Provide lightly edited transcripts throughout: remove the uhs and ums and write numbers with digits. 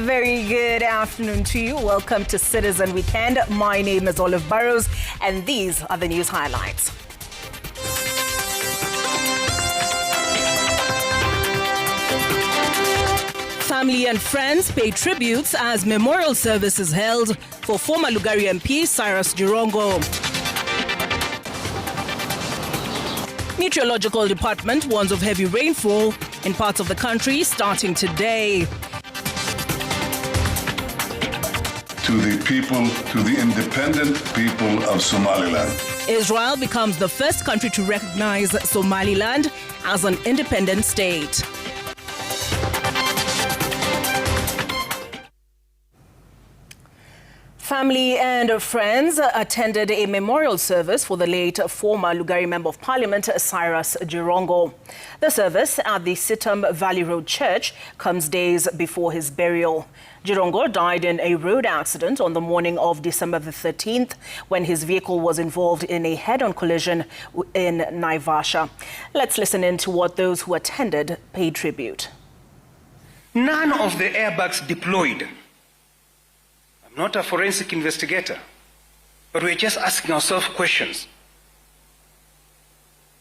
very good afternoon to you. Welcome to Citizen Weekend. My name is Olive Burrows, and these are the news highlights. Family and friends pay tributes as memorial service is held for former Lugari MP Cyrus Jirongo. Meteorological department warns of heavy rainfall in parts of the country starting today. To the people, to the independent people of Somaliland. Israel becomes the first country to recognize Somaliland as an independent state. Family and friends attended a memorial service for the late former Lugari Member of Parliament, Cyrus Jirongo. The service at the Chetambe Valley Road Church comes days before his burial. Jirongo died in a road accident on the morning of December the 13th when his vehicle was involved in a head-on collision in Naivasha. Let's listen in to what those who attended paid tribute. None of the airbags deployed. I'm not a forensic investigator, but we're just asking ourselves questions.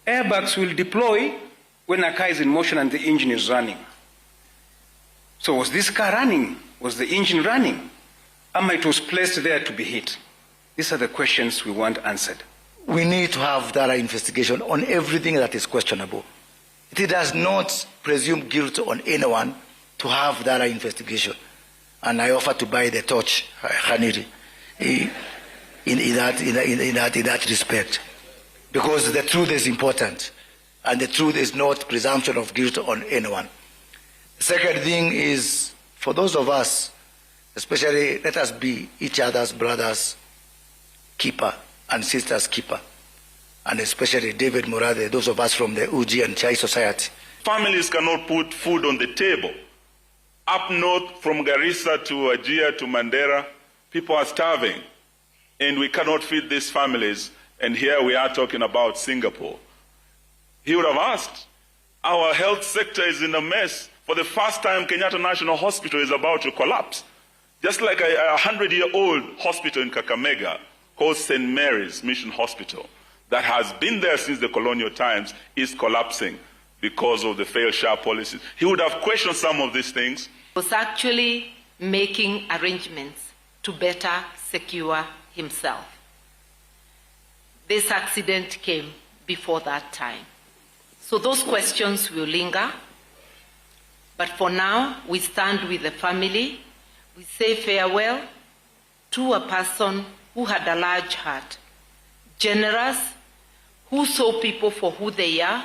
Airbags will deploy when a car is in motion and the engine is running. So was this car running? Was the engine running? It was placed there to be hit? These are the questions we want answered. We need to have thorough investigation on everything that is questionable. It does not presume guilt on anyone to have thorough investigation. And I offer to buy the torch, Khaniri, in that respect. Because the truth is important, and the truth is not presumption of guilt on anyone. The second thing is, for those of us, especially, let us be each other's brothers' keeper and sisters' keeper. And especially David Murade, those of us from the Uji and Chai Society. Families cannot put food on the table. Up north, from Garissa to Wajir to Mandera, people are starving. And we cannot feed these families. And here we are talking about Singapore. He would have asked, our health sector is in a mess. For the first time, Kenyatta National Hospital is about to collapse. Just like a 100-year-old hospital in Kakamega called St. Mary's Mission Hospital that has been there since the colonial times is collapsing because of the failed SHA policies. He would have questioned some of these things. He was actually making arrangements to better secure himself. This accident came before that time. So those questions will linger. But for now, we stand with the family. We say farewell to a person who had a large heart, generous, who saw people for who they are,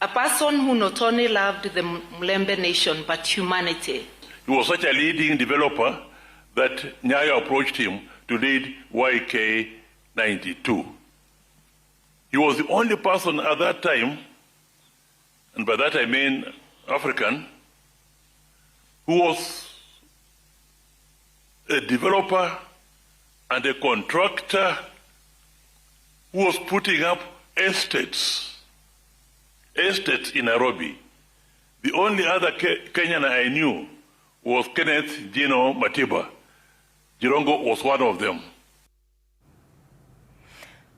a person who not only loved the Mlembe nation, but humanity. He was such a leading developer that Nyayo approached him to lead YK 92. He was the only person at that time, and by that I mean African, who was a developer and a contractor who was putting up estates in Nairobi. The only other Kenyan I knew was Kenneth Gino Matiba. Jirongo was one of them.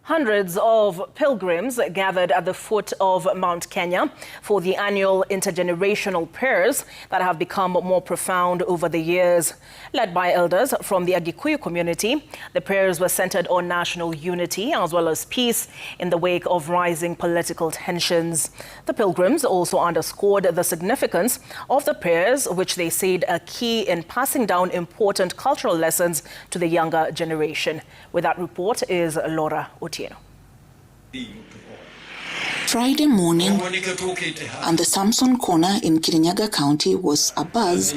Hundreds of pilgrims gathered at the foot of Mount Kenya for the annual intergenerational prayers that have become more profound over the years. Led by elders from the Agikuyu community, the prayers were centered on national unity as well as peace in the wake of rising political tensions. The pilgrims also underscored the significance of the prayers, which they said are key in passing down important cultural lessons to the younger generation. With that report is Laura Otieno. Friday morning, and the Samson Corner in Kirinyaga County was abuzz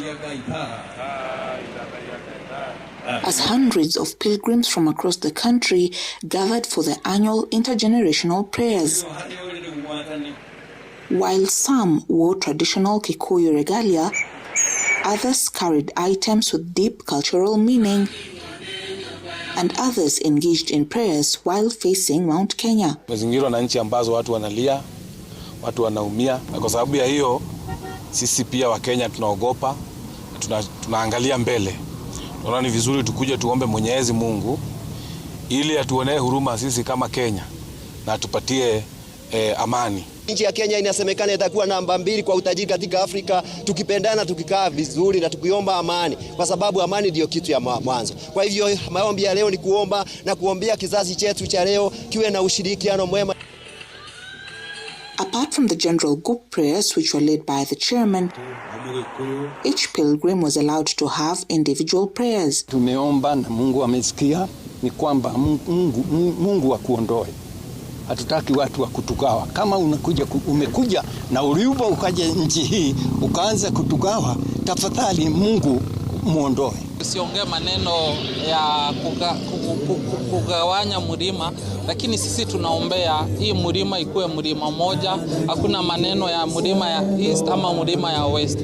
as hundreds of pilgrims from across the country gathered for the annual intergenerational prayers. While some wore traditional Kikuyu regalia, others carried items with deep cultural meaning, and others engaged in prayers while facing Mount Kenya. Mazingiro na nchi ambazo watu wanalia, watu wanaumia, na kwa sababu ya hiyo sisi pia wa Kenya tunaogopa tunaangalia mbele. Naona ni vizuri tukuje tuombe Mwenyezi Mungu ili atuonee huruma sisi kama Kenya na atupatie amani. Nchi ya Kenya inasemekana itakuwa namba 2 kwa utajiri katika Afrika, tukipendana, tukikaa vizuri na tukiomba amani, kwa sababu amani ndio kitu ya mwanzo. Kwa hivyo maombi ya leo ni kuomba na kuombea kizazi chetu cha leo kiwe na ushirikiano mwema. Apart from the general govt prayers which were led by the chairman, each pilgrim was allowed to have individual prayers. Tumeomba na Mungu amesikia, ni kwamba Mungu akuondoe. Hatutaki watu wa kutugawa. Kama umekuja na uliuba ukaje nchi hii ukaanza kutugawa, tafadhali Mungu muondoe. Usiongee maneno ya kugawanya mlima, lakini sisi tunaombea hii mlima ikuwe mlima moja. Hakuna maneno ya mlima ya east ama mlima ya west.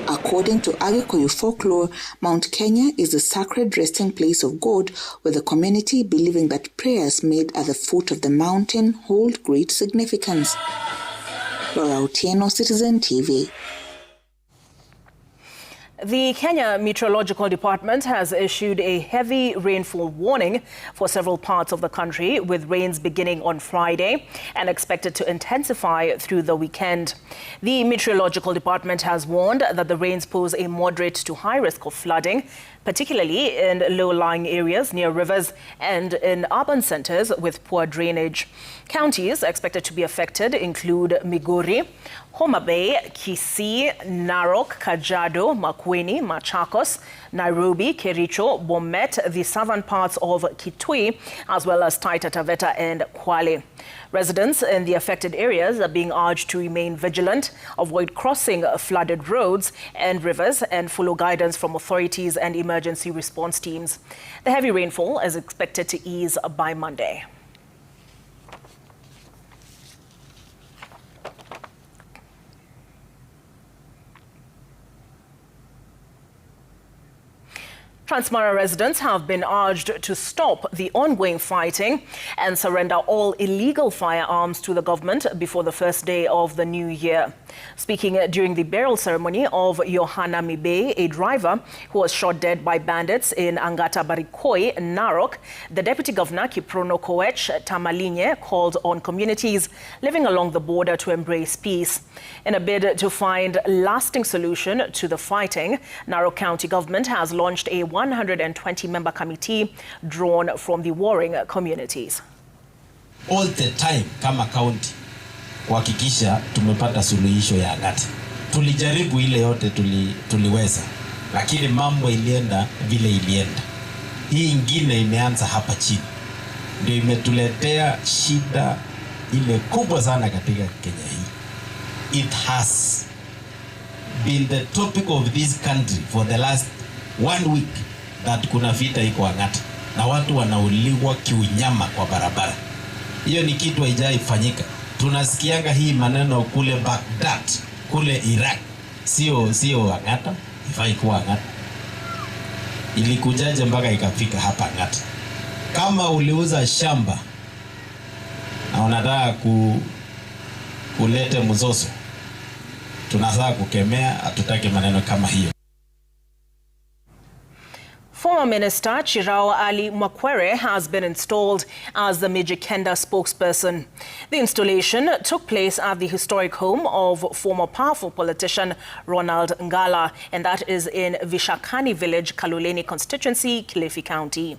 According to Agikuyu folklore, Mount Kenya is the sacred resting place of God, with the community believing that prayers made at the foot of the mountain hold great significance. Laura Otieno, Citizen TV. The Kenya Meteorological Department has issued a heavy rainfall warning for several parts of the country, with rains beginning on Friday and expected to intensify through the weekend. The Meteorological Department has warned that the rains pose a moderate to high risk of flooding, particularly in low-lying areas near rivers and in urban centers with poor drainage. Counties expected to be affected include Migori, Homa Bay, Kisii, Narok, Kajiado, Makueni, Machakos, Nairobi, Kericho, Bomet, the southern parts of Kitui, as well as Taita Taveta and Kwale. Residents in the affected areas are being urged to remain vigilant, avoid crossing flooded roads and rivers, and follow guidance from authorities and emergency response teams. The heavy rainfall is expected to ease by Monday. Transmara residents have been urged to stop the ongoing fighting and surrender all illegal firearms to the government before the first day of the new year. Speaking during the burial ceremony of Yohana Mibe, a driver who was shot dead by bandits in Angata Barikoi, Narok, the Deputy Governor Kiprono Koech Tamalinye called on communities living along the border to embrace peace. In a bid to find a lasting solution to the fighting, Narok County government has launched a 120-member committee drawn from the warring communities. All the time, kama county, kuhakikisha tumepata suluhisho ya Angata. Tulijaribu ile yote tuliweza, lakini mambo ilienda vile ilienda. Hii ingine imeanza hapa chini, ndio imetuletea shida ile kubwa sana katika Kenya hii. It has been the topic of this country for the last 1 week that kuna vita iko Angata na watu wanauliwa kiunyama kwa barabara. Hiyo ni kitu haijaifanyika. Tunasikianga hii maneno kule gov't, kule Iraq. Sio Angata, ifai kuwa Angata. Ilikujaje mpaka ikafika hapa Angata? Kama uliuza shamba na unataka kulete mzozo, tunataka kukemea, hatutaki maneno kama hiyo. Former Minister Chirau Mwakwere has been installed as the Mijikenda spokesperson. The installation took place at the historic home of former powerful politician Ronald Ngala, and that is in Vishakani Village, Kaloleni constituency, Kilifi County.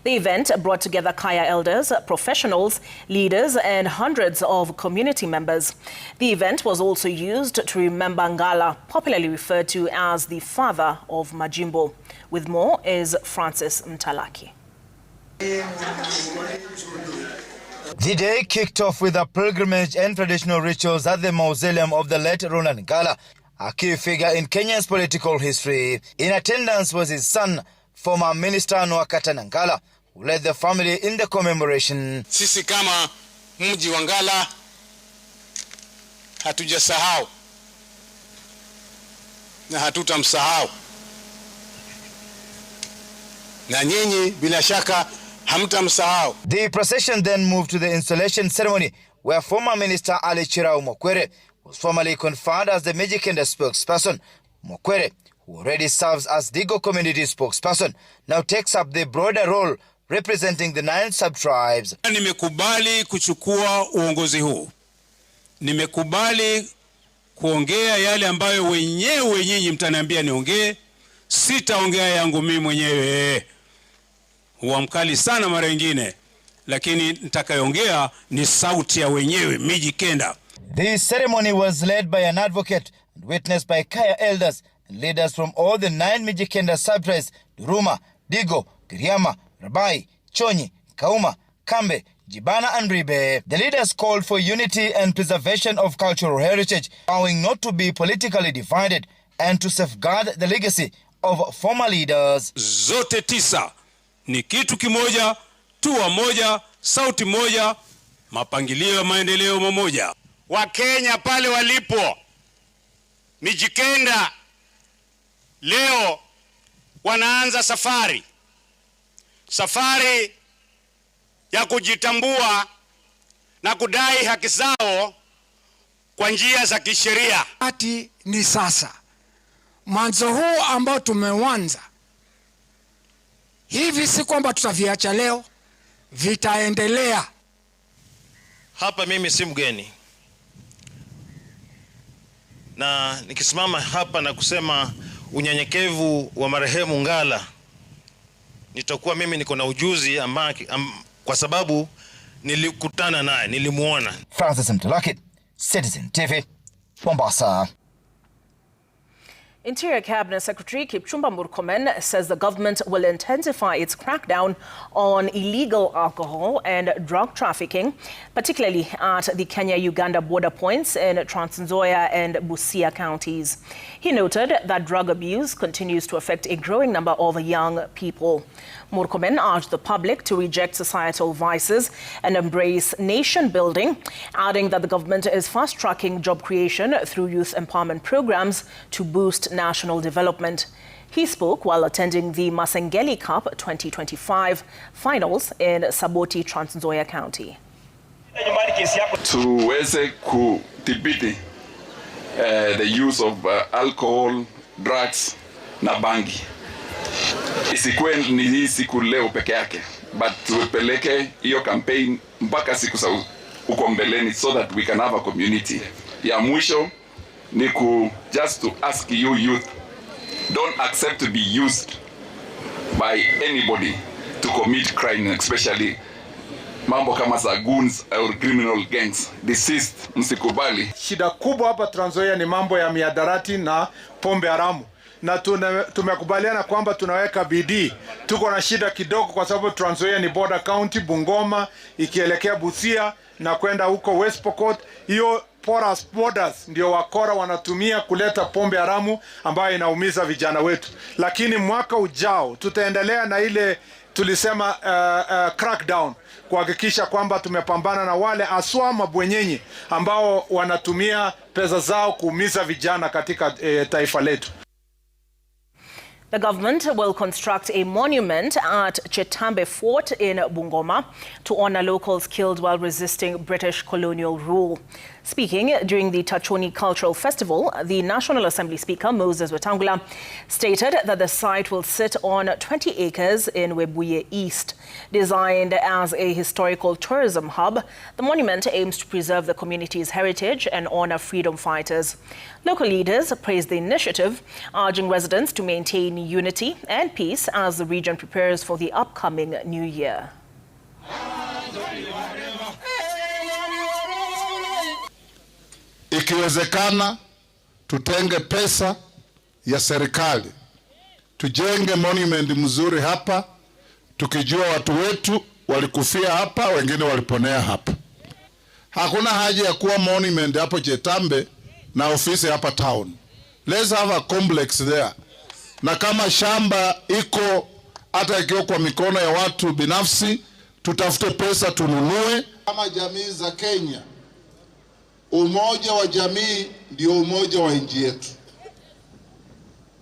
The event brought together Kaya elders, professionals, leaders, and hundreds of community members. The event was also used to remember Ngala, popularly referred to as the father of Majimbo. With more is Francis Mtalaki. The day kicked off with a pilgrimage and traditional rituals at the mausoleum of the late Ronald Ngala, a key figure in Kenya's political history. In attendance was his son, former Minister Nwakata Ngala, who led the family in the commemoration. Sisi kama mji wa Ngala hatujasahau na hatutamsahau. Na nyinyi bila shaka hamtamsahau. The procession then moved to the installation ceremony, where former Minister Chirau Mwakwere was formally conferred as the Mijikenda spokesperson. Mwakwere, who already serves as Digo community spokesperson, now takes up the broader role representing the 9 sub-tribes. Nimekubali kuchukua uongozi huu. Nimekubali kuongea yale ambayo wenyewe nyinyi mtaniambia niongee. Sitaongea yangu mimi mwenyewe. Huwa mkali sana mara nyingine, lakini nitakayoongea ni sauti ya wenyewe Mijikenda. The ceremony was led by an advocate and witnessed by Kaya elders and leaders from all the 9 Mijikenda sub-tribes: Duruma, Digo, Giriama, Rabai, Chonyi, Kauma, Kambe, Jibana and Ribe. The leaders called for unity and preservation of cultural heritage, vowing not to be politically divided and to safeguard the legacy of former leaders. Zote 9 ni kitu kimoja, tua moja, sauti moja, mapangilio ya maendeleo mmoja. Wakenya pale walipo, Mijikenda leo wanaanza safari ya kujitambua na kudai haki zao kwa njia za kisheria. Ati ni sasa mwanzo huu ambao tumeanza hivi, si kwamba tutaviacha leo, vitaendelea. Hapa mimi si mgeni, na nikisimama hapa na kusema unyenyekevu wa marehemu Ngala, nitakuwa mimi niko na ujuzi kwa sababu nilikutana naye, nilimuona. Francis Mtalaki, Citizen TV, Mombasa. Interior Cabinet Secretary Kipchumba Murkomen says the government will intensify its crackdown on illegal alcohol and drug trafficking, particularly at the Kenya-Uganda border points in Trans Nzoia and Busia counties. He noted that drug abuse continues to affect a growing number of young people. Murkomen urged the public to reject societal vices and embrace nation building, adding that the government is fast-tracking job creation through youth empowerment programs to boost national development. He spoke while attending the Masengeli Cup 2025 finals in Saboti, Trans Nzoia County. Tuweze kudhibiti the use of alcohol, drugs na bangi. Isikuwe ni hii siku leo peke yake, but tupeleke hiyo campaign mpaka siku za uko mbeleni, so that we can have a community. Ya mwisho ni just to ask you youth, don't accept to be used by anybody to commit crime, especially mambo kama za goons or criminal gangs. Desist, msikubali. Shida kubwa hapa Trans Nzoia ni mambo ya miadarati na pombe haramu. Na tumekubaliana kwamba tunaweka bidii. Tuko na shida kidogo kwa sababu Trans Nzoia ni border county, Bungoma ikielekea Busia na kwenda huko West Pokot. Hiyo porous borders ndio wakora wanatumia kuleta pombe haramu ambayo inaumiza vijana wetu. Lakini mwaka ujao tutaendelea na ile tulisema crackdown, kuhakikisha kwamba tumepambana na wale aswa mabwenyenyi ambao wanatumia pesa zao kuumiza vijana katika taifa letu. The government will construct a monument at Chetambe Fort in Bungoma to honor locals killed while resisting British colonial rule. Speaking during the Tachoni Cultural Festival, the National Assembly Speaker, Moses Wetang'ula, stated that the site will sit on 20 acres in Webuye East. Designed as a historical tourism hub, the monument aims to preserve the community's heritage and honor freedom fighters. Local leaders praised the initiative, urging residents to maintain unity and peace as the region prepares for the upcoming new year. Ikiwezekana tutenge pesa ya serikali, tujenge monument mzuri hapa, tukijua watu wetu walikufia hapa, wengine waliponea hapa. Hakuna haja ya kuwa monument hapo Chetambe na ofisi hapa town. Let's have a complex there. Na kama shamba iko hata ikiwa kwa mikono ya watu binafsi, tutafute pesa tununue. Kama jamii za Kenya, umoja wa jamii ndio umoja wa nchi yetu.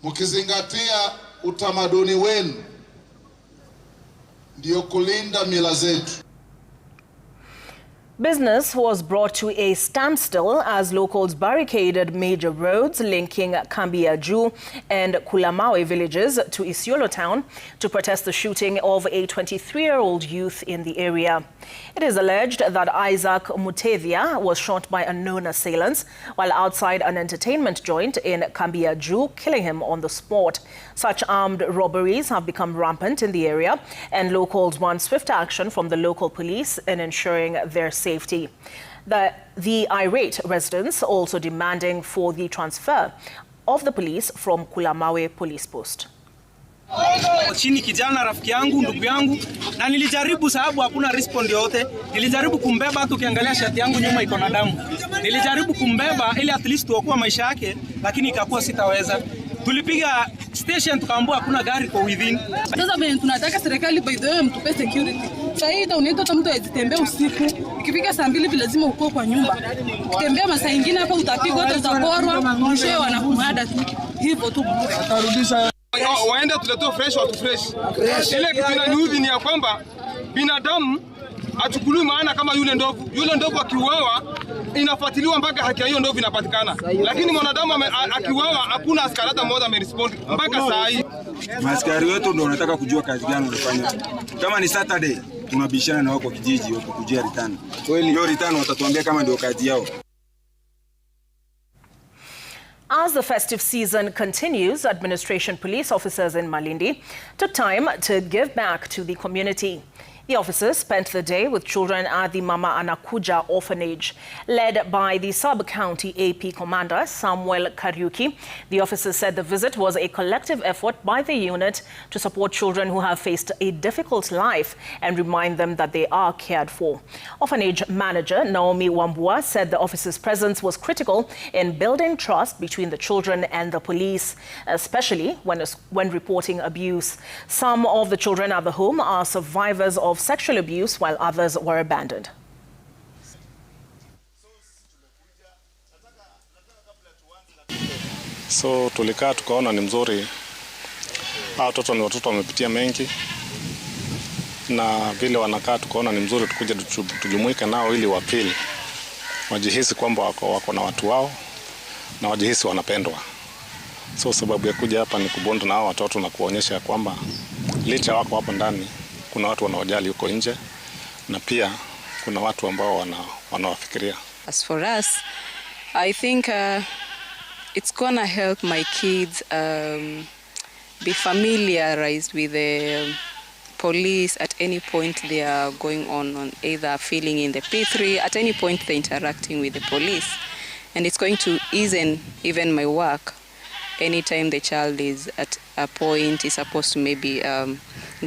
Mkizingatia utamaduni wenu ndio kulinda mila zetu. Business was brought to a standstill as locals barricaded major roads linking Kambiaju and Kulamawe villages to Isiolo town to protest the shooting of a 23-year-old youth in the area. It is alleged that Isaac Mutevia was shot by unknown assailants while outside an entertainment joint in Kambiaju, killing him on the spot. Such armed robberies have become rampant in the area, and locals want swift action from the local police in ensuring their safety. The irate residents also demanding for the transfer of the police from Kulamawe police post. Chini kijana rafiki yangu, ndugu yangu, na nilijaribu sababu hakuna respond yote. Nilijaribu kumbeba tu, ukiangalia shati yangu nyuma iko na damu. Nilijaribu kumbeba ili at least tuokoe maisha yake, lakini ikakuwa sitaweza. Tulipiga station tukaambiwa hakuna gari kwa within. Sasa bado tunataka serikali by the way mtupe security. Sasa hii unaenda hata mtu azitembea usiku. Ikifika saa 2 lazima uko kwa nyumba. Ukitembea masaa mengine hapa utapigwa, utaporwa, mwisho wanakumada tu. Hivyo tu atarudisha. Waende tuleto fresh watu fresh. Ile kitu inaniudhi ni ya kwamba binadamu achukuliwe maana kama yule ndovu. Yule ndovu akiuawa inafuatiliwa mpaka haki hiyo ndovu inapatikana. Lakini mwanadamu akiuawa hakuna askari hata mmoja amerespond mpaka saa hii. Maaskari wetu ndio wanataka kujua kazi gani wanafanya. Kama ni Saturday tunabishana na wako kijiji huko kujia return. Hiyo return watatuambia kama ndio kazi yao. As the festive season continues, administration police officers in Malindi took time to give back to the community. The officers spent the day with children at the Mama Anakuja orphanage. Led by the sub-county AP commander, Samuel Kariuki, the officers said the visit was a collective effort by the unit to support children who have faced a difficult life and remind them that they are cared for. Orphanage manager Naomi Wambua said the officers' presence was critical in building trust between the children and the police, especially when reporting abuse. Some of the children at the home are survivors of sexual abuse, while others were abandoned. So tulikaa tukaona ni mzuri. Watoto ni watoto wamepitia mengi, na vile wanakaa tukaona ni mzuri tukuje tujumuike nao ili wapili wajihisi kwamba wako na watu wao na wajihisi wanapendwa. So sababu ya kuja hapa ni kubonda na hao watoto na kuonyesha kwamba licha wako hapo ndani kuna watu wanaojali huko nje, na pia kuna watu ambao wanawafikiria. As for us, I think it's gonna help my kids be familiarized with the police at any point they are going on either feeling in the P3, at any point they're interacting with the police. And it's going to ease even my work. Anytime the child is at a point, is supposed to maybe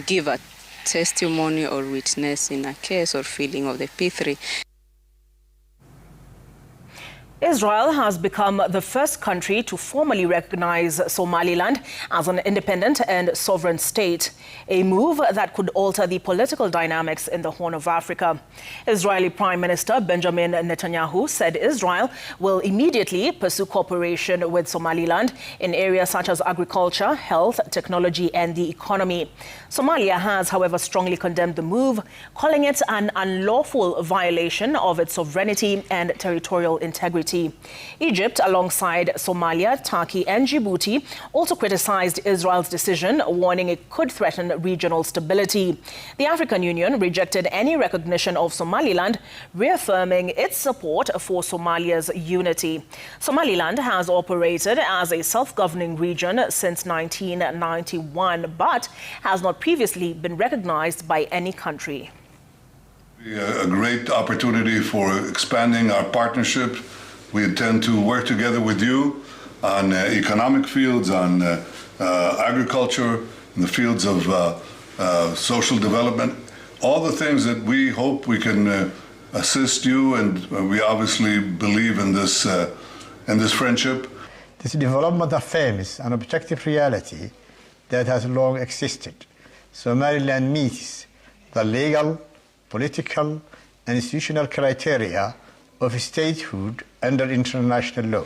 give a testimony or witness in a case or feeling of the P3. Israel has become the first country to formally recognize Somaliland as an independent and sovereign state, a move that could alter the political dynamics in the Horn of Africa. Israeli Prime Minister Benjamin Netanyahu said Israel will immediately pursue cooperation with Somaliland in areas such as agriculture, health, technology, and the economy. Somalia has, however, strongly condemned the move, calling it an unlawful violation of its sovereignty and territorial integrity. Egypt, alongside Somalia, Turkey and Djibouti, also criticized Israel's decision, warning it could threaten regional stability. The African Union rejected any recognition of Somaliland, reaffirming its support for Somalia's unity. Somaliland has operated as a self-governing region since 1991, but has not previously been recognized by any country. A great opportunity for expanding our partnership. We intend to work together with you on economic fields, on agriculture, in the fields of social development, all the things that we hope we can assist you, and we obviously believe in this friendship. This development affirms an objective reality that has long existed. Somaliland meets the legal, political, and institutional criteria of statehood under international law.